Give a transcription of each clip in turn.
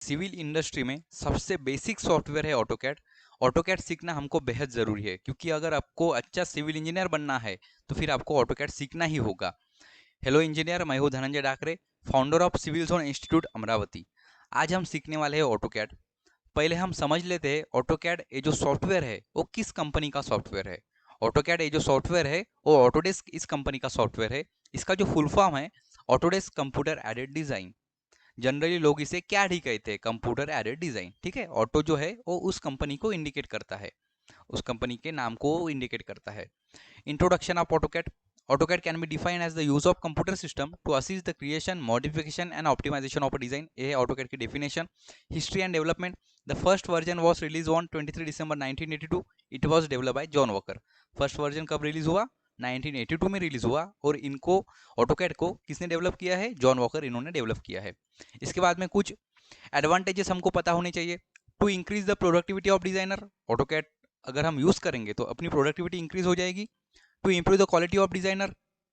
Civil industry में सबसे basic software है ऑटोकैड। ऑटोकैड सीखना हमको बेहद ज़रूरी है क्योंकि अगर आपको अच्छा सिविल इंजीनियर बनना है तो फिर आपको ऑटोकैड सीखना ही होगा। हेलो इंजीनियर, मैं हूँ Dhananjay Dakre, founder of civil zone institute Amravati. आज हम सीखने वाले हैं ऑटोकैड। पहले हम समझ लेते हैं ऑटोकैड ये जो सॉफ्टवेयर है वो किस कंपनी का सॉफ्टवेयर है। ऑटोकैड ये जो सॉफ्टवेयर है वो ऑटोडेस्क इस कंपनी का सॉफ्टवेयर है। इसका जो फुल फॉर्म है Autodesk computer aided design. Generally लोग इसे कैड ही कहते हैं, कंप्यूटर एडेड डिजाइन। ठीक है, ऑटो जो है वो उस कंपनी को इंडिकेट करता है, उस कंपनी के नाम को इंडिकेट करता है। Introduction of AutoCAD. AutoCAD can be defined as the use of computer system to assist the creation, modification and optimization of a design. ये है AutoCAD की definition. History and development. The first version was released on 23 December 1982. It was developed by John Walker. First version कब release हुआ? 1982 में release हुआ। और इनको AutoCAD को किसने डेवलप किया है? जॉन वॉकर इन्होंने डेवलप किया है। इसके बाद में कुछ एडवांटेजेस हमको पता होने चाहिए। To increase the productivity of designer. AutoCAD अगर हम यूज करेंगे तो अपनी प्रोडक्टिविटी इंक्रीज हो जाएगी। To improve the quality of designer,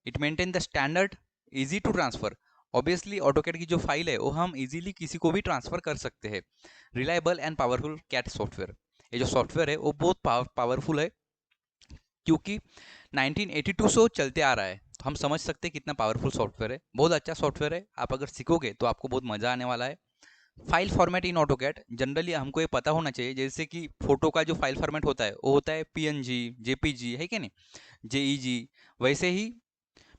it maintain the standard, easy to transfer. Obviously AutoCAD की जो फाइल है वो हम इजीली किसी को भी ट्रांसफर कर सकते हैं। Reliable and powerful CAD software. ये जो सॉफ्टवेयर है वो बहुत पावरफुल है क्योंकि 1982 से चलते आ रहा है, तो हम समझ सकते हैं कितना पावरफुल सॉफ्टवेयर है। बहुत अच्छा सॉफ्टवेयर है, आप अगर सीखोगे तो आपको बहुत मजा आने वाला है। File format in AutoCAD, generally हमको ये पता होना चाहिए जैसे कि फोटो का जो फाइल फॉर्मेट होता है वो होता है पीएनजी, जेपीजी, है कि नहीं, जेईजी। वैसे ही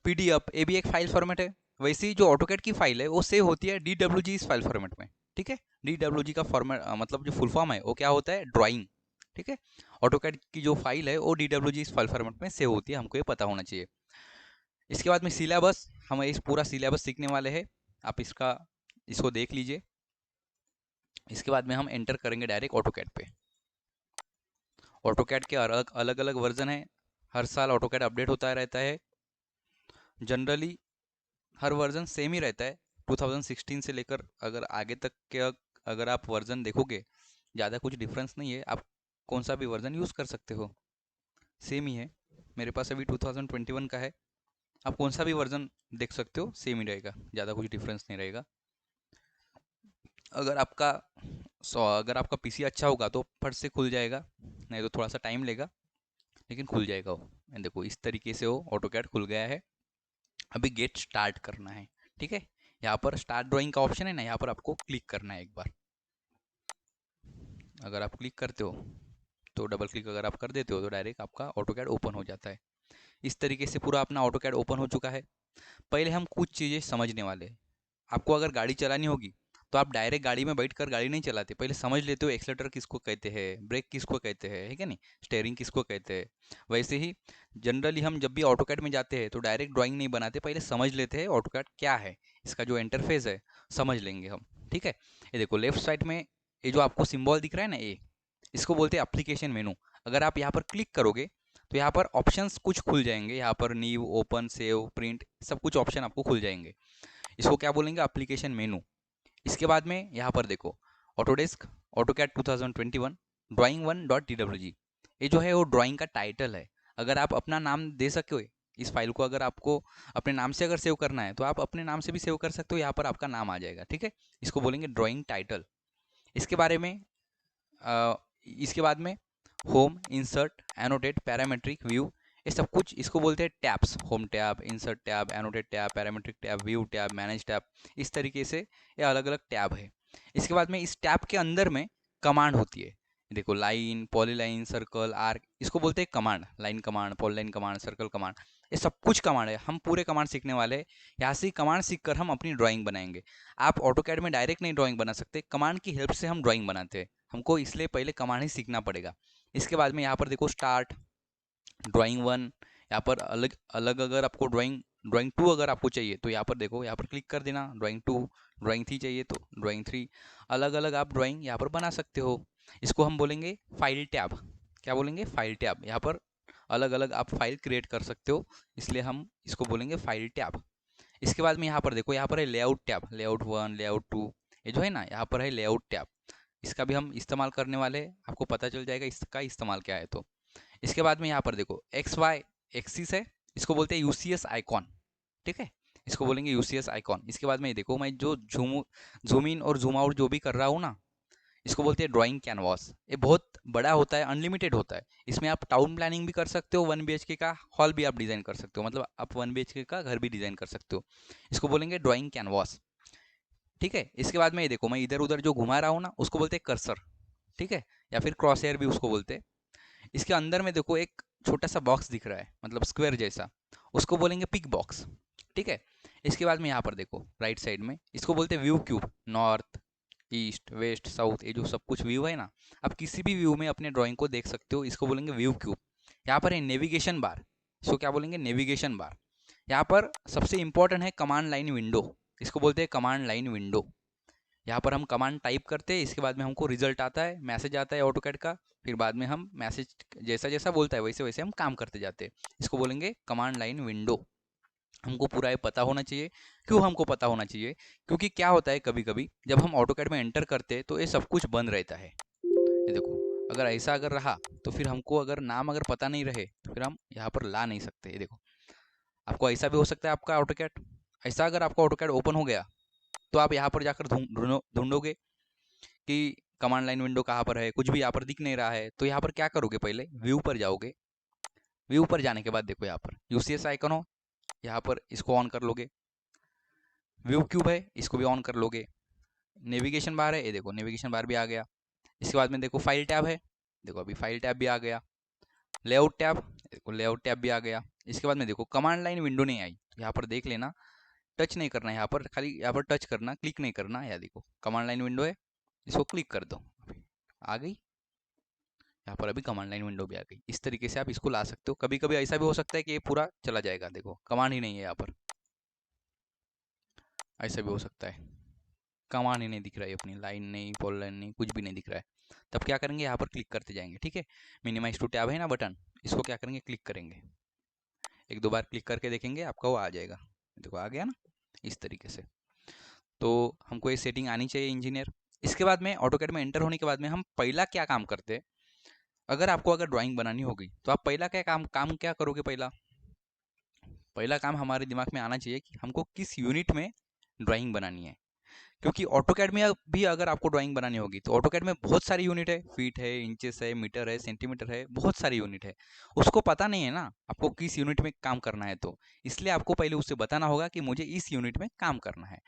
पीडीएफ ये भी एक फाइल फॉर्मेट है। वैसे ही जो ऑटोकैड की फाइल है वो सेव होती है डीडब्ल्यूजी इस फाइल फॉर्मेट में। ठीक है, डीडब्ल्यूजी का फॉर्मेट मतलब जो फुल फॉर्म है वो क्या होता है? ड्राइंग। ठीक है, ऑटोकैड की जो फाइल है वो डीडब्ल्यूजी इस फाइल फॉर्मेट में सेव होती है, हमको ये पता होना चाहिए। इसके बाद में सिलेबस, हम इस पूरा सिलेबस सीखने वाले हैं। आप इसको देख लीजिए। इसके बाद में हम एंटर करेंगे डायरेक्ट ऑटोकैड पे। ऑटोकैड के अलग अलग अलग वर्जन है, हर साल ऑटोकैड अपडेट होता रहता है। जनरली हर वर्जन सेम ही रहता है, 2016 से लेकर अगर आगे तक के अगर आप वर्जन देखोगे ज़्यादा कुछ डिफरेंस नहीं है। आप कौन सा भी वर्जन यूज़ कर सकते हो, सेम ही है। मेरे पास अभी 2021 का है, आप कौन सा भी वर्जन देख सकते हो, सेम ही रहेगा, ज़्यादा कुछ डिफरेंस नहीं रहेगा। अगर आपका अगर आपका पीसी अच्छा होगा तो फट से खुल जाएगा, नहीं तो थोड़ा सा टाइम लेगा, लेकिन खुल जाएगा वो। And देखो इस तरीके से वो ऑटोकैड खुल गया है। अभी गेट स्टार्ट करना है। ठीक है, यहाँ पर स्टार्ट ड्राइंग का ऑप्शन है ना, यहाँ पर आपको क्लिक करना है एक बार। अगर आप क्लिक करते हो तो डबल क्लिक अगर आप कर देते हो तो डायरेक्ट आपका ऑटोकैड ओपन हो जाता है। इस तरीके से पूरा अपना ऑटोकैड ओपन हो चुका है। पहले हम कुछ चीज़ें समझने वाले हैं। आपको अगर गाड़ी चलानी होगी तो आप डायरेक्ट गाड़ी में बैठकर गाड़ी नहीं चलाते, पहले समझ लेते हो एक्सेलेटर किसको कहते हैं, ब्रेक किसको कहते हैं, है क्या नहीं, स्टेयरिंग किसको कहते हैं। वैसे ही जनरली हम जब भी ऑटोकैड में जाते हैं तो डायरेक्ट ड्राइंग नहीं बनाते, पहले समझ लेते हैं ऑटोकैड क्या है, इसका जो इंटरफेस है समझ लेंगे हम। ठीक है, ये देखो लेफ्ट साइड में ये जो आपको सिंबल दिख रहा है ना, ये इसको बोलते हैं एप्लीकेशन मेनू। अगर आप यहाँ पर क्लिक करोगे तो यहाँ पर ऑप्शंस कुछ खुल जाएंगे, यहाँ पर न्यू, ओपन, सेव, प्रिंट, सब कुछ ऑप्शन आपको खुल जाएंगे। इसको क्या बोलेंगे? एप्लीकेशन मेनू। इसके बाद में यहाँ पर देखो ऑटोडेस्क ऑटोकैड 2021 ड्राइंग 1.dwg, ये जो है वो ड्राइंग का टाइटल है। अगर आप अपना नाम दे सके इस फाइल को, अगर आपको अपने नाम से अगर सेव करना है तो आप अपने नाम से भी सेव कर सकते हो, यहाँ पर आपका नाम आ जाएगा। ठीक है, इसको बोलेंगे ड्राइंग टाइटल। इसके बारे में इसके बाद में home, insert, annotate, parametric, view, ये सब कुछ इसको बोलते हैं tabs. Home tab, insert tab, annotate tab, parametric tab, view tab, manage tab, इस तरीके से ये अलग अलग टैब है। इसके बाद में इस टैब के अंदर में कमांड होती है। देखो लाइन, पॉलीलाइन, सर्कल, आर्क, इसको बोलते हैं command. Line command, polyline command, circle command, ये सब कुछ कमांड है। हम पूरे कमांड सीखने वाले हैं। यहाँ से कमांड सीख कर हम अपनी ड्राइंग बनाएंगे। आप ऑटोकैड में डायरेक्ट नहीं ड्राइंग बना सकते, कमांड की हेल्प से हम ड्राइंग बनाते हैं। हमको इसलिए पहले कमांड ही सीखना पड़ेगा। इसके बाद में यहाँ पर देखो स्टार्ट, ड्राइंग 1, यहाँ पर अलग अलग अगर आपको ड्राइंग 2 अगर आपको चाहिए तो यहाँ पर देखो, यहाँ पर क्लिक कर देना, ड्राइंग 2, ड्राइंग 3 चाहिए तो ड्राइंग 3, अलग अलग आप ड्राइंग यहाँ पर बना सकते हो। इसको हम बोलेंगे फाइल टैब। क्या बोलेंगे? File tab. यहाँ पर अलग अलग आप फाइल क्रिएट कर सकते हो, इसलिए हम इसको बोलेंगे फाइल टैब। इसके बाद में यहाँ पर देखो, यहाँ पर है लेआउट टैब, लेआउट 1, लेआउट 2, ये जो है ना यहाँ पर है लेआउट टैब। इसका भी हम इस्तेमाल करने वाले हैं, आपको पता चल जाएगा इसका इस्तेमाल क्या है। तो इसके बाद में यहाँ पर देखो एक्स वाई एक्सिस है, इसको बोलते हैं यूसीएस आइकॉन। ठीक है, इसको बोलेंगे यूसीएस आइकॉन। इसके बाद में ये देखो, मैं जो जूम इन और जूम आउट जो भी कर रहा हूँ ना, इसको बोलते हैं ड्राइंग कैनवास। ये बहुत बड़ा होता है, अनलिमिटेड होता है। इसमें आप टाउन प्लानिंग भी कर सकते हो, 1 BHK का हॉल भी आप डिजाइन कर सकते हो, मतलब आप 1 BHK का घर भी डिजाइन कर सकते हो। इसको बोलेंगे ड्राइंग कैनवास। ठीक है, इसके बाद में ये देखो, मैं इधर उधर जो घुमा रहा हूँ ना, उसको बोलते हैं कर्सर। ठीक है, या फिर क्रॉस हेयर भी उसको बोलते हैं। इसके अंदर में देखो एक छोटा सा बॉक्स दिख रहा है, मतलब स्क्वायर जैसा, उसको बोलेंगे पिक बॉक्स। ठीक है, इसके बाद में यहाँ पर देखो राइट साइड में, इसको बोलते हैं view cube. North, east, west, south, ये जो सब कुछ व्यू है ना, आप किसी भी व्यू में अपने ड्राइंग को देख सकते हो, इसको बोलेंगे व्यू क्यूब। यहाँ पर है नेविगेशन बार, इसको क्या बोलेंगे, नेविगेशन बार। यहाँ पर सबसे इंपॉर्टेंट है कमांड लाइन विंडो, इसको बोलते हैं कमांड लाइन विंडो। यहाँ पर हम कमांड टाइप करते हैं, इसके बाद में हमको रिजल्ट आता है, मैसेज आता है ऑटोकैड का, फिर बाद में हम मैसेज जैसा जैसा बोलता है वैसे वैसे हम काम करते जाते हैं। इसको बोलेंगे कमांड लाइन विंडो। हमको पूरा ये पता होना चाहिए। क्यों हमको पता होना चाहिए? क्योंकि क्या होता है, कभी कभी जब हम ऑटोकैड में एंटर करते हैं तो ये सब कुछ बंद रहता है। ये देखो, अगर ऐसा अगर रहा तो फिर हमको अगर नाम अगर पता नहीं रहे तो फिर हम यहाँ पर ला नहीं सकते। ये देखो, आपको ऐसा भी हो सकता है, आपका ऑटोकैड ऐसा अगर आपका ऑटोकैड ओपन हो गया तो आप यहाँ पर जाकर ढूंढोगे कि कमांड लाइन विंडो कहाँ पर है, कुछ भी यहाँ पर दिख नहीं रहा है। तो यहाँ पर क्या करोगे, पहले व्यू पर जाओगे। व्यू पर जाने के बाद देखो यहाँ पर यूसीएस आइकन हो, यहाँ पर इसको ऑन कर लोगे। व्यू क्यूब है, इसको भी ऑन कर लोगे। नेविगेशन बार है, ये देखो नेविगेशन बार भी आ गया। इसके बाद में देखो फाइल टैब है, देखो अभी फाइल टैब भी आ गया। लेआउट टैब, देखो लेआउट टैब भी आ गया। इसके बाद में देखो कमांड लाइन विंडो नहीं आई, यहाँ पर देख लेना, टच नहीं करना, यहाँ पर खाली यहाँ पर टच करना, क्लिक नहीं करना। या देखो कमांड लाइन विंडो है, इसको क्लिक कर दो, आ गई। यहाँ पर अभी कमांड लाइन विंडो भी आ गई। इस तरीके से आप इसको ला सकते हो। कभी कभी ऐसा भी हो सकता है कि ये पूरा चला जाएगा, देखो कमांड ही नहीं है यहाँ पर, ऐसा भी हो सकता है, कमांड ही नहीं दिख रहा है, अपनी लाइन नहीं, पॉल लाइन नहीं, कुछ भी नहीं दिख रहा है। तब क्या करेंगे, यहाँ पर क्लिक करते जाएंगे। ठीक है, मिनिमाइज टू टैब है ना बटन, इसको क्या करेंगे, क्लिक करेंगे। एक दो बार क्लिक करके देखेंगे, आपका वो आ जाएगा। देखो आ गया ना, इस तरीके से। तो हमको ये सेटिंग आनी चाहिए इंजीनियर। इसके बाद में ऑटोकैड में एंटर होने के बाद में हम पहला क्या काम करते हैं, अगर आपको अगर ड्राइंग बनानी होगी तो आप पहला क्या काम काम क्या करोगे, पहला पहला काम हमारे दिमाग में आना चाहिए कि हमको किस यूनिट में ड्राइंग बनानी है। क्योंकि ऑटोकैड में भी अगर आपको ड्राइंग बनानी होगी तो ऑटोकैड में बहुत सारी यूनिट है, फीट है, इंचेस है, मीटर है, सेंटीमीटर है, बहुत सारी यूनिट है। उसको पता नहीं है ना आपको किस यूनिट में काम करना है, तो इसलिए आपको पहले उससे बताना होगा कि मुझे इस यूनिट में काम करना है।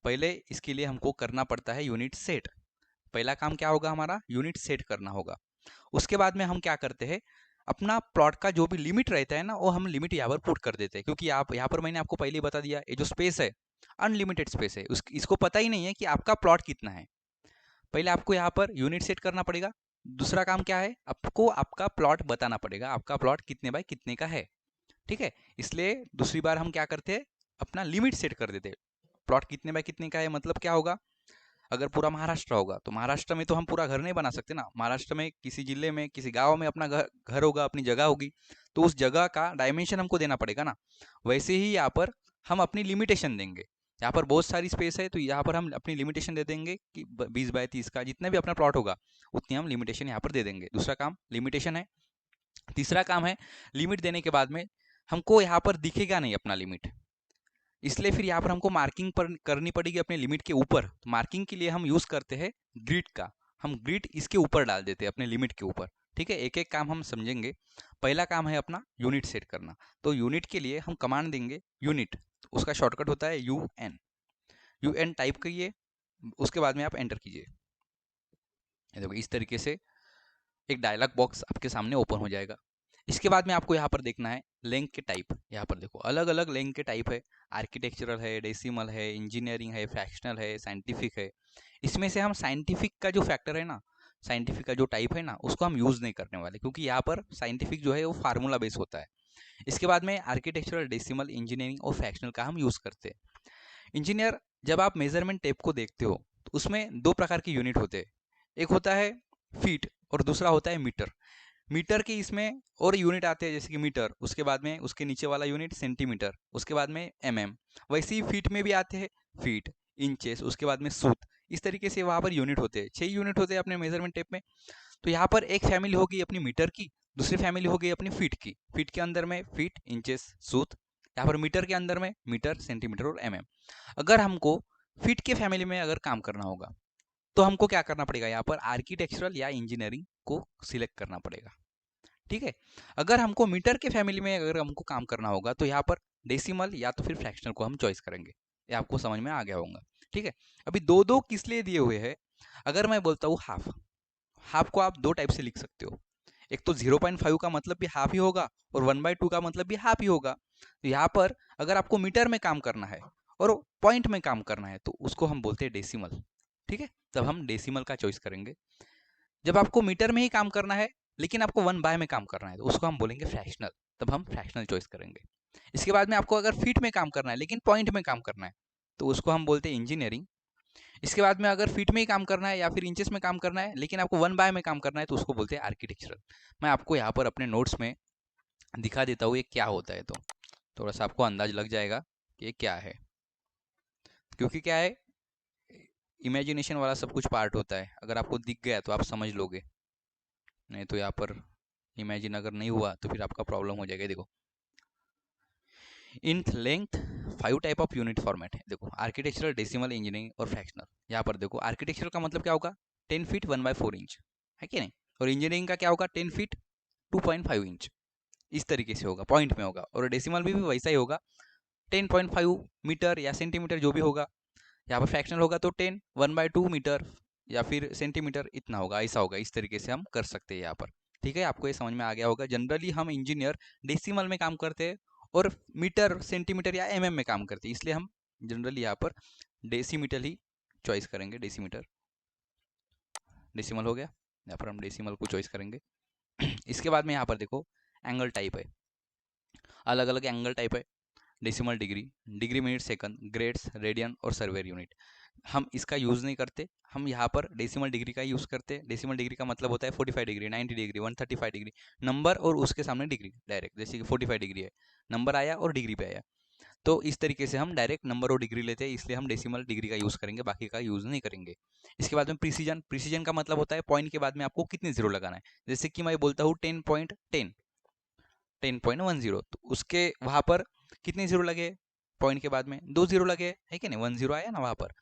पहले इसके लिए हमको करना पड़ता है यूनिट सेट। पहला काम क्या होगा हमारा, यूनिट सेट करना होगा। उसके बाद में हम क्या करते हैं, अपना प्लॉट का जो भी लिमिट रहता है ना, वो हम लिमिट यहाँ पर पुट कर देते हैं। क्योंकि आप यहाँ पर मैंने आपको पहले ही बता दिया, ये जो स्पेस है अनलिमिटेड स्पेस है, इसको पता ही नहीं है कि आपका प्लॉट कितना है। पहले आपको यहाँ पर यूनिट सेट करना पड़ेगा। दूसरा काम क्या है, आपको आपका प्लॉट बताना पड़ेगा, आपका प्लॉट कितने बाय कितने का है। ठीक है, इसलिए दूसरी बार हम क्या करते हैं, अपना लिमिट सेट कर देते हैं। प्लॉट कितने बाय कितने का है, मतलब क्या होगा, अगर पूरा महाराष्ट्र होगा तो महाराष्ट्र में तो हम पूरा घर नहीं बना सकते ना। महाराष्ट्र में किसी जिले में, किसी गांव में अपना घर होगा, अपनी जगह होगी, तो उस जगह का डायमेंशन हमको देना पड़ेगा ना। वैसे ही यहाँ पर हम अपनी लिमिटेशन देंगे। यहाँ पर बहुत सारी स्पेस है तो यहाँ पर हम अपनी लिमिटेशन दे देंगे कि 20 बाय 30 का जितना भी अपना प्लॉट होगा उतनी हम लिमिटेशन यहाँ पर दे देंगे। दूसरा काम लिमिटेशन है। तीसरा काम है, लिमिट देने के बाद में हमको यहाँ पर दिखेगा नहीं अपना लिमिट, इसलिए फिर यहाँ पर हमको मार्किंग पर करनी पड़ेगी अपने लिमिट के ऊपर। तो मार्किंग के लिए हम यूज करते हैं ग्रिड का, हम ग्रिड इसके ऊपर डाल देते हैं अपने लिमिट के ऊपर। ठीक है, एक एक काम हम समझेंगे। पहला काम है अपना यूनिट सेट करना। तो यूनिट के लिए हम कमांड देंगे यूनिट, उसका शॉर्टकट होता है UN। UN टाइप करिए, उसके बाद में आप एंटर कीजिए। देखो इस तरीके से एक डायलॉग बॉक्स आपके सामने ओपन हो जाएगा। इसके बाद में आपको यहाँ पर देखना है लेंथ के टाइप। यहाँ पर देखो अलग अलग लेंथ के टाइप है, आर्किटेक्चरल है, डेसिमल है, इंजीनियरिंग है, फ्रैक्शनल है, साइंटिफिक है। इसमें से हम साइंटिफिक का जो फैक्टर है ना, साइंटिफिक का जो टाइप है ना, उसको हम यूज नहीं करने वाले, क्योंकि यहाँ पर साइंटिफिक जो है वो फार्मूला बेस होता है। इसके बाद में आर्किटेक्चरल, डेसिमल, इंजीनियरिंग और फ्रैक्शनल का हम यूज करते हैं। इंजीनियर, जब आप मेजरमेंट टेप को देखते हो तो उसमें दो प्रकार की यूनिट होते हैं। एक होता है फीट और दूसरा होता है मीटर। मीटर की इसमें और यूनिट आते हैं, जैसे कि मीटर, उसके बाद में उसके नीचे वाला यूनिट सेंटीमीटर, उसके बाद में वैसे ही फीट में भी आते हैं, फीट, इंचेस, उसके बाद में सूत। इस तरीके से वहाँ पर यूनिट होते हैं, 6 यूनिट होते हैं अपने मेजरमेंट टेप में। तो यहाँ पर एक फैमिली होगी अपनी मीटर की, दूसरी फैमिली होगी अपनी फीट की। फीट के अंदर में फीट, इंचेस, सूत, यहाँ पर मीटर के अंदर में मीटर, सेंटीमीटर और mm। अगर हमको फीट के फैमिली में अगर काम करना होगा तो हमको क्या करना पड़ेगा, यहाँ पर आर्किटेक्चरल या इंजीनियरिंग को सिलेक्ट करना पड़ेगा। ठीक है, अगर हमको मीटर के फैमिली में अगर हमको काम करना होगा तो यहाँ पर डेसिमल या तो फिर फ्रैक्शनल को हम चॉइस करेंगे। ये आपको समझ में आ गया होगा। ठीक है, अभी दो दो किस लिए दिए हुए हैं, अगर मैं बोलता हूँ हाफ, हाफ को आप दो टाइप से लिख सकते हो। एक तो 0.5 का मतलब भी हाफ ही होगा और 1/2 का मतलब भी हाफ ही होगा। तो यहाँ पर अगर आपको मीटर में काम करना है और पॉइंट में काम करना है तो उसको हम बोलते हैं डेसिमल। ठीक है, तब हम डेसिमल का चॉइस करेंगे। जब आपको मीटर में ही काम करना है लेकिन आपको 1/2 में काम करना है तो उसको हम बोलेंगे फ्रैक्शनल, तब हम फ्रैक्शनल चॉइस करेंगे। इसके बाद में आपको अगर फीट में काम करना है लेकिन पॉइंट में काम करना है तो उसको हम बोलते हैं इंजीनियरिंग। इसके बाद में अगर फीट में ही काम करना है या फिर इंचेस में काम करना है लेकिन आपको 1/2 में काम करना है तो उसको बोलते हैं आर्किटेक्चरल। मैं आपको यहाँ पर अपने नोट्स में दिखा देता हूँ ये क्या होता है, तो थोड़ा सा आपको अंदाज लग जाएगा कि ये क्या है। क्योंकि क्या है, इमेजिनेशन वाला सब कुछ पार्ट होता है, अगर आपको दिख गया तो आप समझ लोगे, नहीं तो यहाँ पर इमेजिन अगर नहीं हुआ तो फिर आपका प्रॉब्लम हो जाएगा। देखो, in length 5 type of unit format है। देखो, आर्किटेक्चरल, डेसिमल, इंजीनियरिंग और फ्रैक्शनल। यहाँ पर देखो, आर्किटेक्चरल का मतलब क्या होगा, 10 फीट 1/4 इंच, है कि नहीं। और इंजीनियरिंग का क्या होगा, 10 फीट 2.5 इंच। इस तरीके से होगा, पॉइंट में होगा। और डेसिमल भी वैसा ही होगा, 10.5 मीटर या सेंटीमीटर जो भी होगा। यहाँ पर फ्रैक्शनल होगा तो 10 1/2 मीटर या फिर सेंटीमीटर, इतना होगा, ऐसा होगा। इस तरीके से हम कर सकते हैं यहाँ पर। ठीक है, आपको ये समझ में आ गया होगा। जनरली हम इंजीनियर डेसिमल में काम करते हैं और मीटर, सेंटीमीटर या में काम करते हैं, इसलिए हम जनरली यहाँ पर डेसीमीटर ही चॉइस करेंगे। डेसीमीटर, डेसिमल हो गया, यहाँ पर हम डेसिमल को चॉइस करेंगे। इसके बाद में यहाँ पर देखो, एंगल टाइप है, अलग अलग एंगल टाइप है। Decimal degree, degree minute second, grades, radian और सर्वेयर यूनिट। हम इसका यूज़ नहीं करते, हम यहाँ पर डेसिमल डिग्री का यूज़ करते हैं। डेसिमल डिग्री का मतलब होता है 45 डिग्री, 90 डिग्री, 135 डिग्री, नंबर और उसके सामने डिग्री डायरेक्ट। जैसे कि 45 डिग्री है, नंबर आया और डिग्री पे आया, तो इस तरीके से हम डायरेक्ट नंबर और डिग्री लेते हैं, इसलिए हम डेसिमल डिग्री का यूज़ करेंगे, बाकी का यूज़ नहीं करेंगे। इसके बाद में प्रिसीजन, प्रिसीजन का मतलब होता है पॉइंट के बाद में आपको कितने जीरो लगाना है। जैसे कि मैं बोलता हूँ 10.10, 10.10, तो उसके वहाँ पर कितने जीरो लगे, पॉइंट के बाद में 2 जीरो लगे, है कि नहीं, 1 जीरो आया ना वहाँ पर।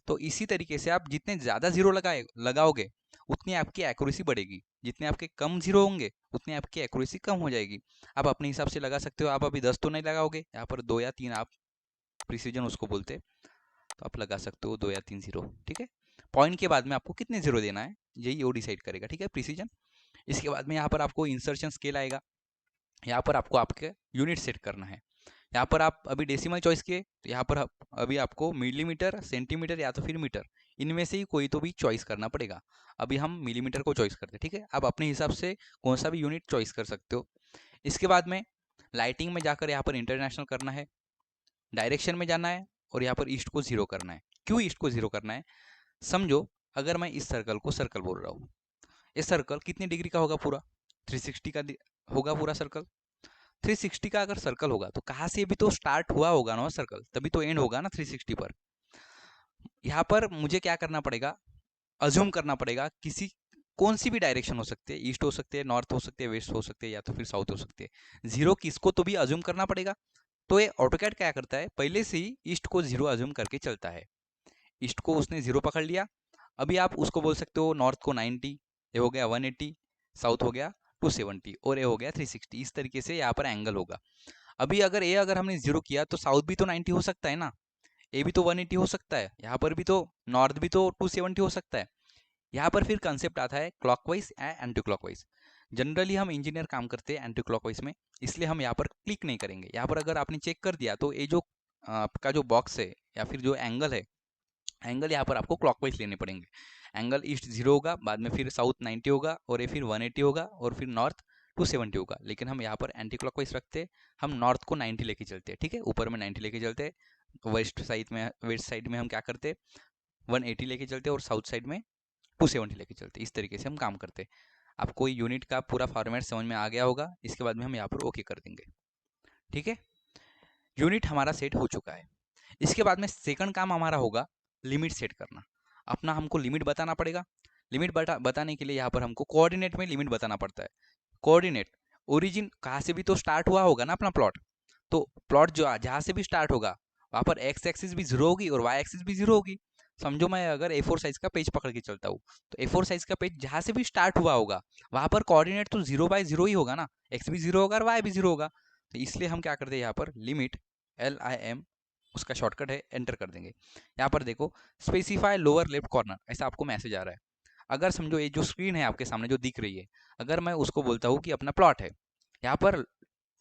तो इसी तरीके से आप जितने ज़्यादा जीरो लगाओगे उतनी आपकी एक्यूरेसी बढ़ेगी, जितने आपके कम जीरो होंगे उतनी आपकी एक्यूरेसी कम हो जाएगी। आप अपने हिसाब से लगा सकते हो। आप अभी 10 तो नहीं लगाओगे, यहाँ पर 2 या 3 आप प्रिसीजन उसको बोलते हैं, तो आप लगा सकते हो 2 या 3 जीरो। ठीक है, पॉइंट के बाद में आपको कितने जीरो देना है यही वो डिसाइड करेगा। ठीक है, प्रिसीजन। इसके बाद में यहाँ पर आपको इंसर्शन स्केल आएगा, यहाँ पर आपको आपके यूनिट सेट करना है। यहाँ पर आप अभी डेसिमल चॉइस किए तो यहाँ पर अभी आपको मिलीमीटर, सेंटीमीटर या तो फिर मीटर, इनमें से ही कोई तो भी चॉइस करना पड़ेगा। अभी हम मिलीमीटर को चॉइस करते हैं। ठीक है, आप अपने हिसाब से कौन सा भी यूनिट चॉइस कर सकते हो। इसके बाद में लाइटिंग में जाकर यहाँ पर इंटरनेशनल करना है, डायरेक्शन में जाना है और यहाँ पर ईस्ट को जीरो करना है। क्यों ईस्ट को जीरो करना है, समझो, अगर मैं इस सर्कल को सर्कल बोल रहा हूँ, ये सर्कल कितनी डिग्री का होगा, पूरा 360 का होगा पूरा सर्कल। 360 का अगर सर्कल होगा तो कहाँ से भी तो स्टार्ट हुआ होगा ना सर्कल, तभी तो एंड होगा ना 360 पर। यहाँ पर मुझे क्या करना पड़ेगा, अज्यूम करना पड़ेगा किसी, कौन सी भी डायरेक्शन हो सकती है, ईस्ट हो सकते हैं, नॉर्थ हो सकते हैं, वेस्ट हो सकते हैं या तो फिर साउथ हो सकते हैं। जीरो किसको तो भी अज्यूम करना पड़ेगा। तो ये ऑटोकैड क्या करता है, पहले से ही ईस्ट को जीरो अज्यूम करके चलता है। ईस्ट को उसने जीरो पकड़ लिया, अभी आप उसको बोल सकते हो नॉर्थ को 90, ये हो गया 180, साउथ हो गया 270 और ये हो गया 360। इस तरीके से यहाँ पर एंगल होगा। अभी अगर हमने जीरो किया तो साउथ भी तो 90 हो सकता है ना, ए भी तो 180 हो सकता है, यहाँ पर भी तो नॉर्थ भी तो 270 हो सकता है। यहाँ पर फिर कंसेप्ट आता है clockwise and anti clockwise. Generally हम इंजीनियर काम करते हैं एंटी क्लॉकवाइज में, इसलिए हम यहाँ पर क्लिक नहीं करेंगे। यहाँ पर अगर आपने चेक कर दिया तो ये जो आपका जो बॉक्स है या फिर जो एंगल है, एंगल यहाँ पर आपको क्लॉकवाइज लेने पड़ेंगे। एंगल ईस्ट जीरो होगा, बाद में फिर साउथ 90 होगा और ये फिर 180 होगा और फिर नॉर्थ 270 होगा। लेकिन हम यहाँ पर एंटी क्लॉकवाइज रखते हैं, हम नॉर्थ को 90 लेके चलते हैं। ठीक है, ऊपर में 90 लेके चलते हैं, वेस्ट साइड में हम क्या करते हैं, 180 लेके चलते हैं और साउथ साइड में 270 लेके चलते हैं। इस तरीके से हम काम करते हैं। आपको यूनिट का पूरा फॉर्मेट समझ में आ गया होगा। इसके बाद में हम यहाँ पर ओके कर देंगे। ठीक है, यूनिट हमारा सेट हो चुका है। इसके बाद में सेकंड काम हमारा होगा लिमिट सेट करना। अपना हमको लिमिट बताना पड़ेगा। लिमिट बताने के लिए यहाँ पर हमको कोऑर्डिनेट में लिमिट बताना पड़ता है। कोऑर्डिनेट, ओरिजिन कहाँ से भी तो स्टार्ट हुआ होगा ना अपना प्लॉट, तो प्लॉट जो जहां से भी स्टार्ट होगा वहां पर एक्स एक्सिस भी जीरो होगी और वाई एक्सिस भी जीरो होगी। समझो मैं अगर A4 साइज का पेज पकड़ के चलता हूँ, तो A4 साइज का पेज जहां से भी स्टार्ट हुआ होगा वहां पर कोऑर्डिनेट तो 0/0 ही होगा ना, एक्स भी जीरो होगा और वाई भी जीरो होगा। तो इसलिए हम क्या करते हैं, यहाँ पर लिमिट LIM, उसका शॉर्टकट है, एंटर कर देंगे। यहाँ पर देखो स्पेसिफाई लोअर लेफ्ट कॉर्नर, ऐसा आपको मैसेज आ रहा है। अगर समझो ये जो स्क्रीन है आपके सामने जो दिख रही है, अगर मैं उसको बोलता हूँ कि अपना प्लॉट है, यहाँ पर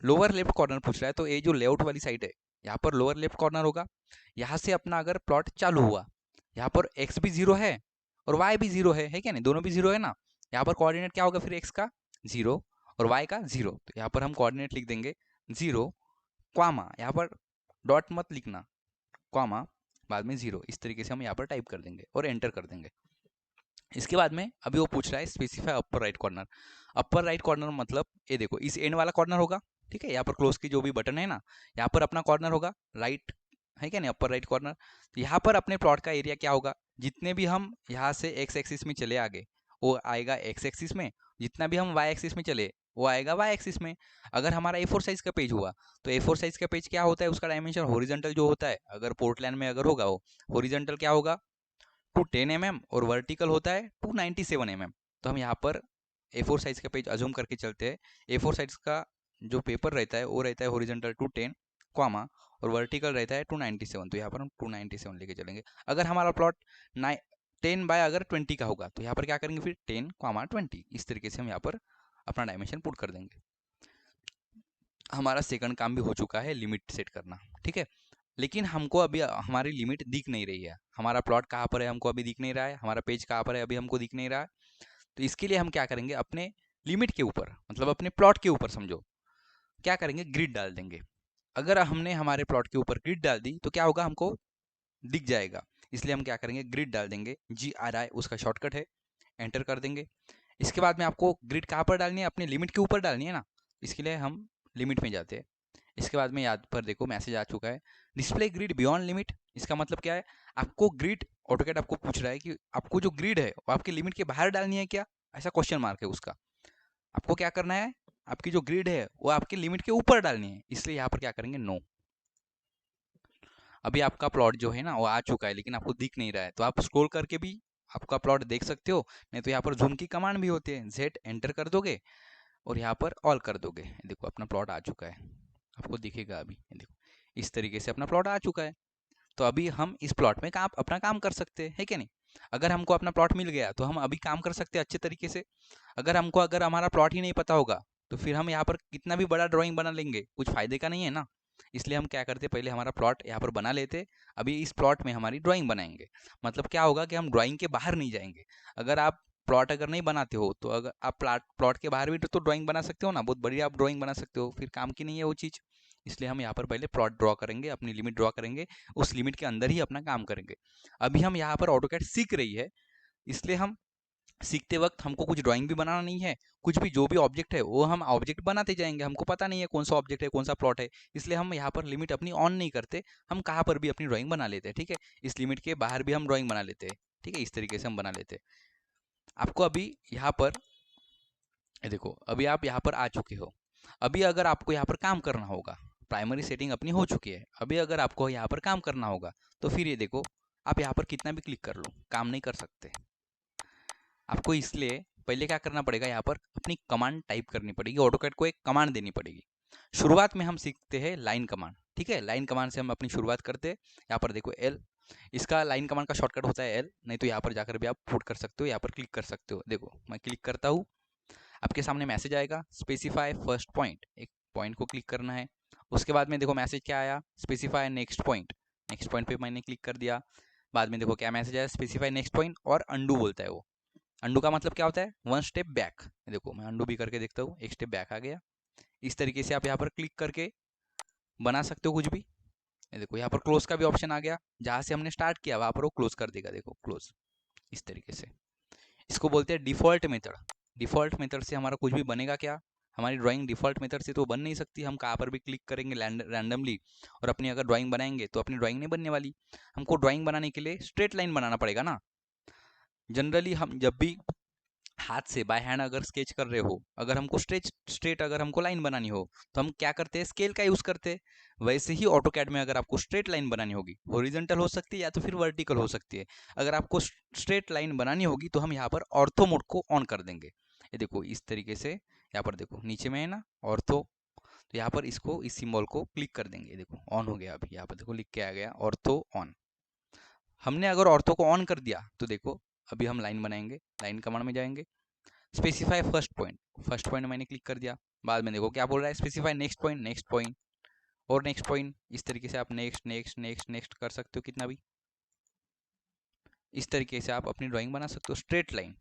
लोअर लेफ्ट कॉर्नर पूछ रहा है, तो ये जो लेआउट वाली साइड है यहाँ पर लोअर लेफ्ट कॉर्नर होगा। यहाँ से अपना अगर प्लॉट चालू हुआ, यहाँ पर एक्स भी जीरो है और वाई भी जीरो है क्या नहीं, दोनों भी जीरो है ना। यहाँ पर कोऑर्डिनेट क्या होगा फिर, एक्स का जीरो और वाई का जीरो। तो यहाँ पर हम कोऑर्डिनेट लिख देंगे जीरो, क्वामा, यहाँ पर डॉट मत लिखना, क्वामा बाद में जीरो, इस तरीके से हम यहाँ पर टाइप कर देंगे और एंटर कर देंगे। इसके बाद में अभी वो पूछ रहा है specify upper right corner. Upper right corner मतलब ये देखो इस एंड वाला कॉर्नर होगा, ठीक है, यहाँ पर क्लोज की जो भी बटन है ना, यहाँ पर अपना कॉर्नर होगा राइट, है क्या नहीं, अपर राइट कॉर्नर। तो यहाँ पर अपने प्लॉट का एरिया क्या होगा, जितने भी हम यहाँ से एक्स एक्सिस में चले आगे वो आएगा एक्स एक्सिस में, जितना भी हम वाई एक्सिस में चले वो आएगा वाई एक्सिस में। अगर हमारा A4 साइज का पेज हुआ, तो A4 साइज का पेज क्या होता है, उसका डायमेंशन हॉरिजॉन्टल जो होता है, अगर पोर्टलैंड में अगर होगा वो हॉरिजॉन्टल क्या होगा 210 mm और वर्टिकल होता है 297 mm। तो हम यहाँ पर A4 साइज का पेज अजूम करके चलते हैं। A4 साइज का जो पेपर रहता है वो रहता है हॉरिजॉन्टल 210 कॉमा और वर्टिकल रहता है 297, तो यहाँ पर हम 297 लेके चलेंगे। अगर हमारा प्लॉट 10/20 का होगा तो यहाँ पर क्या करेंगे फिर 10, 20, इस तरीके से हम यहाँ पर अपना डायमेंशन पुट कर देंगे। हमारा सेकंड काम भी हो चुका है, लिमिट सेट करना, ठीक है। लेकिन हमको अभी हमारी लिमिट दिख नहीं रही है, हमारा प्लॉट कहाँ पर है हमको अभी दिख नहीं रहा है, हमारा पेज कहाँ पर है अभी हमको दिख नहीं रहा है। तो इसके लिए हम क्या करेंगे, अपने लिमिट के ऊपर मतलब अपने प्लॉट के ऊपर समझो क्या करेंगे, ग्रिड डाल देंगे। अगर हमने हमारे प्लॉट के ऊपर ग्रिड डाल दी तो क्या होगा, हमको दिख जाएगा। इसलिए हम क्या करेंगे, ग्रिड डाल देंगे, GRI उसका शॉर्टकट है, एंटर कर देंगे। इसके बाद में आपको ग्रिड कहाँ पर डालनी है, अपने लिमिट के ऊपर डालनी है ना, इसके लिए हम लिमिट में जाते हैं। इसके बाद में याद पर देखो मैसेज आ चुका है, डिस्प्ले ग्रिड बियॉन्ड लिमिट। इसका मतलब क्या है, आपको ग्रिड ऑटोकैड आपको पूछ रहा है कि आपको जो ग्रिड है वो आपके लिमिट के बाहर डालनी है क्या, ऐसा क्वेश्चन मार्क है उसका। आपको क्या करना है, आपकी जो ग्रिड है वो आपके लिमिट के ऊपर डालनी है, इसलिए यहाँ पर क्या करेंगे, नो। अभी आपका प्लॉट जो है ना वो आ चुका है लेकिन आपको दिख नहीं रहा है, तो आप स्क्रॉल करके भी आपका प्लॉट देख सकते हो, नहीं तो यहाँ पर जूम की कमांड भी होती है, Z एंटर कर दोगे और यहाँ पर ऑल कर दोगे। देखो अपना प्लॉट आ चुका है, आपको दिखेगा अभी, देखो इस तरीके से अपना प्लॉट आ चुका है। तो अभी हम इस प्लॉट में काम अपना काम कर सकते हैं, है क्या नहीं। अगर हमको अपना प्लॉट मिल गया तो हम अभी काम कर सकते हैं अच्छे तरीके से। अगर हमारा प्लॉट ही नहीं पता होगा तो फिर हम यहाँ पर कितना भी बड़ा ड्राइंग बना लेंगे, कुछ फायदे का नहीं है ना। इसलिए हम क्या करते, पहले हमारा प्लॉट यहाँ पर बना लेते, अभी इस प्लॉट में हमारी ड्राइंग बनाएंगे। मतलब क्या होगा कि हम ड्राइंग के बाहर नहीं जाएंगे। अगर आप प्लॉट अगर नहीं बनाते हो तो अगर आप प्लॉट के बाहर भी तो ड्राइंग बना सकते हो ना, बहुत बढ़िया आप ड्राइंग बना सकते हो, फिर काम की नहीं है वो चीज़। इसलिए हम यहाँ पर पहले प्लॉट ड्रॉ करेंगे, अपनी लिमिट ड्रॉ करेंगे, उस लिमिट के अंदर ही अपना काम करेंगे। अभी हम यहाँ पर ऑटोकैड सीख रही है, इसलिए हम सीखते वक्त हमको कुछ ड्राइंग भी बनाना नहीं है, कुछ भी जो भी ऑब्जेक्ट है वो हम ऑब्जेक्ट बनाते जाएंगे, हमको पता नहीं है कौन सा ऑब्जेक्ट है कौन सा प्लॉट है। इसलिए हम यहाँ पर लिमिट अपनी ऑन नहीं करते, हम कहाँ पर भी अपनी ड्राइंग बना लेते हैं, ठीक है। इस लिमिट के बाहर भी हम ड्राइंग बना लेते हैं, ठीक है, इस तरीके से हम बना लेते हैं। आपको अभी यहाँ पर ये देखो अभी आप यहाँ पर आ चुके हो। अभी अगर आपको यहाँ पर काम करना होगा, प्राइमरी सेटिंग अपनी हो चुकी है, अभी अगर आपको यहाँ पर काम करना होगा तो फिर ये देखो आप यहाँ पर कितना भी क्लिक कर लो काम नहीं कर सकते। आपको इसलिए पहले क्या करना पड़ेगा, यहाँ पर अपनी कमांड टाइप करनी पड़ेगी, ऑटोकैड को एक कमांड देनी पड़ेगी। शुरुआत में हम सीखते हैं लाइन कमांड, ठीक है, लाइन कमांड से हम अपनी शुरुआत करते हैं। यहाँ पर देखो L, इसका लाइन कमांड का शॉर्टकट होता है L, नहीं तो यहाँ पर जाकर भी आप पुट कर सकते हो, यहाँ पर क्लिक कर सकते हो। देखो मैं क्लिक करता हूँ, आपके सामने मैसेज आएगा स्पेसिफाई फर्स्ट पॉइंट, एक पॉइंट को क्लिक करना है। उसके बाद में देखो मैसेज क्या आया, specify next point, next point पे मैंने क्लिक कर दिया। बाद में देखो क्या मैसेज आया, स्पेसिफाई नेक्स्ट पॉइंट और अंडू बोलता है वो। अंडू का मतलब क्या होता है, वन स्टेप बैक। देखो मैं अंडू भी करके देखता हूँ, एक स्टेप बैक आ गया। इस तरीके से आप यहाँ पर क्लिक करके बना सकते हो कुछ भी। ये देखो यहाँ पर क्लोज का भी ऑप्शन आ गया, जहाँ से हमने स्टार्ट किया वहाँ पर वो क्लोज कर देगा, देखो क्लोज, इस तरीके से। इसको बोलते हैं डिफॉल्ट मेथड। डिफॉल्ट मेथड से हमारा कुछ भी बनेगा क्या, हमारी ड्राइंग डिफॉल्ट मेथड से तो बन नहीं सकती, हम कहाँ पर भी क्लिक करेंगे रैंडमली और अपनी अगर ड्राइंग बनाएंगे तो अपनी ड्राइंग नहीं बनने वाली। हमको ड्राइंग बनाने के लिए स्ट्रेट लाइन बनाना पड़ेगा ना। जनरली हम जब भी हाथ से बाय हैंड अगर स्केच कर रहे हो, अगर हमको स्ट्रेट अगर हमको लाइन बनानी हो तो हम क्या करते हैं, स्केल का यूज करते हैं। वैसे ही ऑटोकैड में अगर आपको स्ट्रेट लाइन बनानी होगी, हॉरिजॉन्टल हो सकती है या तो फिर वर्टिकल हो सकती है, अगर आपको स्ट्रेट लाइन बनानी होगी तो हम यहाँ पर ऑर्थो मोड को ऑन कर देंगे। ये देखो इस तरीके से, यहाँ पर देखो नीचे में है ना ऑर्थो, तो यहाँ पर इसको इस सिंबल को क्लिक कर देंगे। देखो ऑन हो गया, अभी यहाँ पर देखो लिख के आ गया ऑर्थो ऑन। हमने अगर ऑर्थो को ऑन कर दिया तो देखो अभी हम लाइन बनाएंगे, लाइन कमांड में जाएंगे, स्पेसिफाई फर्स्ट पॉइंट मैंने क्लिक कर दिया। बाद में देखो क्या बोल रहा है, स्पेसिफाई नेक्स्ट पॉइंट और नेक्स्ट पॉइंट। इस तरीके से आप नेक्स्ट नेक्स्ट नेक्स्ट नेक्स्ट कर सकते हो कितना भी। इस तरीके से आप अपनी ड्राइंग बना सकते हो स्ट्रेट लाइन।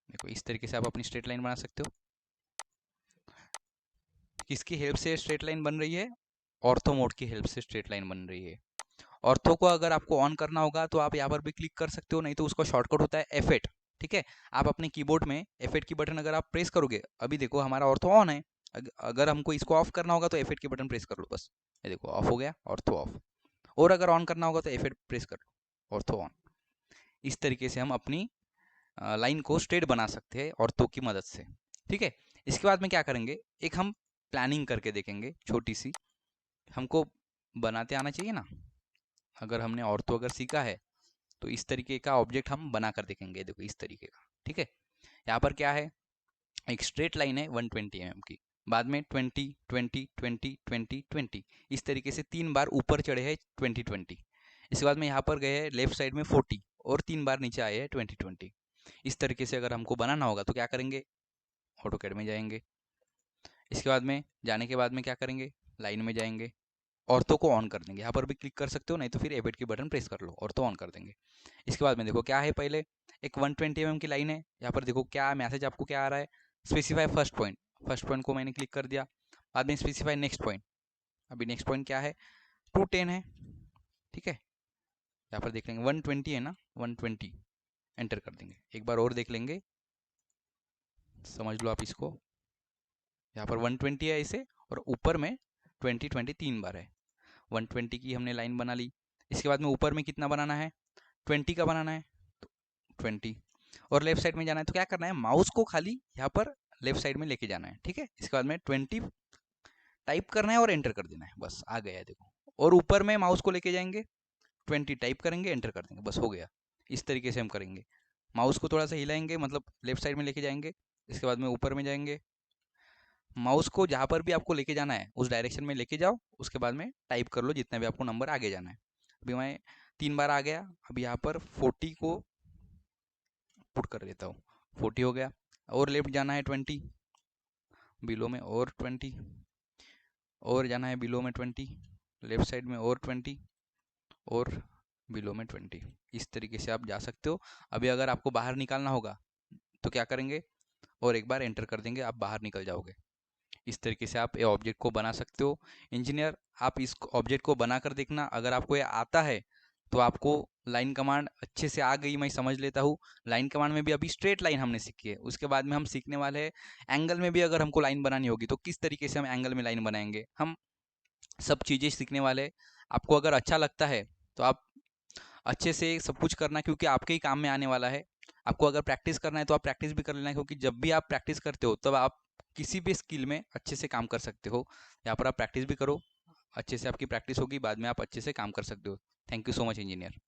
देखो इस तरीके से आप अपनी स्ट्रेट लाइन बना सकते हो। किसकी हेल्प से स्ट्रेट लाइन बन रही है, ऑर्थो मोड की हेल्प से स्ट्रेट लाइन बन रही है। ऑर्थो को अगर आपको ऑन करना होगा तो आप यहाँ पर भी क्लिक कर सकते हो, नहीं तो उसका शॉर्टकट होता है F8। ठीक है, आप अपने कीबोर्ड में F8 की बटन अगर आप प्रेस करोगे, अभी देखो हमारा ऑर्थो ऑन है, अगर हमको इसको ऑफ करना होगा तो F8 की बटन प्रेस कर लो बस। ये देखो ऑफ हो गया, ऑर्थो ऑफ। और अगर ऑन करना होगा तो F8 प्रेस कर लो, ऑर्थो ऑन। इस तरीके से हम अपनी लाइन को स्ट्रेट बना सकते हैं ऑर्थो की मदद से। ठीक है, इसके बाद में क्या करेंगे, एक हम प्लानिंग करके देखेंगे छोटी सी। हमको बनाते आना चाहिए ना, अगर हमने ऑर्थो अगर सीखा है तो इस तरीके का ऑब्जेक्ट हम बना कर देखेंगे। देखो इस तरीके का। ठीक है, यहाँ पर क्या है, एक स्ट्रेट लाइन है 120 mm की, बाद में 20 20 20 20 20, इस तरीके से 3 बार ऊपर चढ़े हैं 20 20। इसके बाद में यहाँ पर गए हैं लेफ्ट साइड में 40 और 3 बार नीचे आए हैं 20 20। इस तरीके से अगर हमको बनाना होगा तो क्या करेंगे, ऑटोकैड में जाएंगे। इसके बाद में जाने के बाद में क्या करेंगे, लाइन में जाएंगे, ऑर्थो को ऑन कर देंगे। यहाँ पर भी क्लिक कर सकते हो, नहीं तो फिर F8 की बटन प्रेस कर लो, ऑर्थो ऑन कर देंगे। इसके बाद में देखो क्या है, पहले एक 120 mm की लाइन है, यहाँ पर देखो क्या मैसेज आपको क्या आ रहा है, स्पेसिफाई फर्स्ट पॉइंट को मैंने क्लिक कर दिया। बाद में स्पेसिफाई नेक्स्ट पॉइंट, अभी नेक्स्ट पॉइंट क्या है, 210 है। ठीक है, यहाँ पर देख लेंगे 120 है ना, 120 एंटर कर देंगे। एक बार और देख लेंगे, समझ लो आप इसको। यहाँ पर 120 है इसे, और ऊपर में 20 20 3 बार है। 120 की हमने लाइन बना ली। इसके बाद में ऊपर में कितना बनाना है, 20 का बनाना है, तो 20। और लेफ्ट साइड में जाना है तो क्या करना है, माउस को खाली यहाँ पर लेफ्ट साइड में लेके जाना है। ठीक है, इसके बाद में 20 टाइप करना है और एंटर कर देना है, बस आ गया है देखो। और ऊपर में माउस को लेके जाएंगे, 20 टाइप करेंगे, एंटर कर देंगे, बस हो गया। इस तरीके से हम करेंगे, माउस को थोड़ा सा हिलाएंगे, मतलब लेफ्ट साइड में लेके जाएंगे। इसके बाद में ऊपर में जाएंगे, माउस को जहाँ पर भी आपको लेके जाना है उस डायरेक्शन में लेके जाओ। उसके बाद में टाइप कर लो जितना भी आपको नंबर आगे जाना है। अभी मैं 3 बार आ गया, अभी यहाँ पर 40 को पुट कर देता हूँ, 40 हो गया। और लेफ्ट जाना है 20, बिलो में और 20, और जाना है बिलो में 20, लेफ्ट साइड में और 20, और बिलो में 20। इस तरीके से आप जा सकते हो। अभी अगर आपको बाहर निकालना होगा तो क्या करेंगे, और एक बार एंटर कर देंगे, आप बाहर निकल जाओगे। इस तरीके से आप ये ऑब्जेक्ट को बना सकते हो। इंजीनियर, आप इस ऑब्जेक्ट को बना कर देखना, अगर आपको ये आता है तो आपको लाइन कमांड अच्छे से आ गई, मैं समझ लेता हूँ। लाइन कमांड में भी अभी स्ट्रेट लाइन हमने सीखी है, उसके बाद में हम सीखने वाले हैं एंगल में भी अगर हमको लाइन बनानी होगी तो किस तरीके से हम एंगल में लाइन बनाएंगे, हम सब चीज़ें सीखने वाले हैं। आपको अगर अच्छा लगता है तो आप अच्छे से सब कुछ करना, क्योंकि आपके ही काम में आने वाला है। आपको अगर प्रैक्टिस करना है तो आप प्रैक्टिस भी कर लेना, क्योंकि जब भी आप प्रैक्टिस करते हो तब आप किसी भी स्किल में अच्छे से काम कर सकते हो। यहाँ पर आप प्रैक्टिस भी करो, अच्छे से आपकी प्रैक्टिस होगी, बाद में आप अच्छे से काम कर सकते हो। Thank you so much engineer.